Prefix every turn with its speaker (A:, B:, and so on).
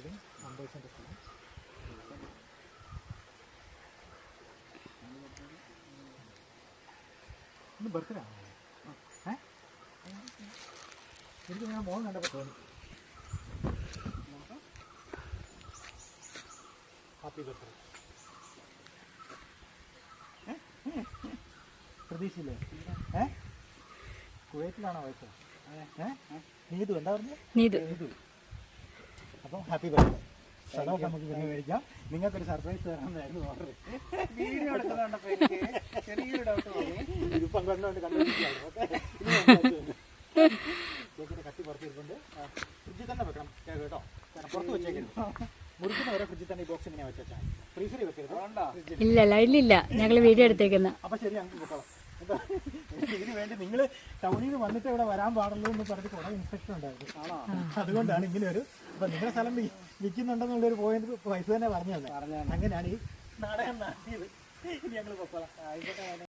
A: വീടും 50 സെന്റ് സ്ഥലം. ഇന്ന് ബർത്ത്ഡേ ആണോ? എനിക്ക് ഞാൻ മോൻ കണ്ടപ്പോൾ തോന്നി. Happy birthday. പ്രതീക്ഷയില്ലേ? കുവൈറ്റിലാണോ വയസ്സ്? നീതു എന്താ പറഞ്ഞു? നീതു. അപ്പം ഹാപ്പി ബർത്ത്ഡേ. സ്ഥലമൊക്കെ നമുക്ക് പിന്നെ മേടിക്കാം. നിങ്ങൾക്കൊരു സർപ്രൈസ് തരാമെന്നായിരുന്നു ഓർഡർ.
B: വീഡിയോ എടുക്കുന്നുണ്ടപ്പോൾ എനിക്ക് ചെറിയൊരു ഡൗട്ട് തോന്നി.
A: ഇതിപ്പം കണ്ടുകൊണ്ട് കണ്ടുപിടിക്കുകയാണ്. കേക്കിൻ്റെ കത്തി പുറത്തിരിപ്പുണ്ട്. ഫ്രിഡ്ജിൽ തന്നെ വെക്കണം കേക്ക് കേട്ടോ. കാരണം പുറത്ത് വെച്ചേക്കരുത്. മുറിക്കുന്നവരെ ഫ്രിഡ്ജിൽ തന്നെ ഈ ബോക്സ് ഇങ്ങനെ വെച്ചാൽ ഫ്രീസറിൽ വെക്കരുത്.
C: ഇല്ല ഇല്ല ഞങ്ങൾ വീഡിയോ എടുത്തേക്കുന്ന.
A: അപ്പം ശരി, ഞങ്ങൾക്ക് പൊക്കോളാം. ഇതിന് വേണ്ടി നിങ്ങൾ ടൗണിൽ നിന്ന് വന്നിട്ട് ഇവിടെ വരാൻ പാടുള്ളൂ എന്ന് പറഞ്ഞ് കുറേ ഇൻസ്ട്രക്ഷൻ ഉണ്ടായിരുന്നു. അതുകൊണ്ടാണ് ഇങ്ങനെ ഒരു ഇപ്പം നിങ്ങളുടെ സ്ഥലം വിൽക്കുന്നുണ്ടെന്നുള്ളൊരു പോയിന്റ് പൈസ തന്നെ പറഞ്ഞു തന്നെ. അങ്ങനെയാണ് ഈ നാടകം നടത്തിയത്. ഇനി ഞങ്ങൾ പൊക്കോളാം.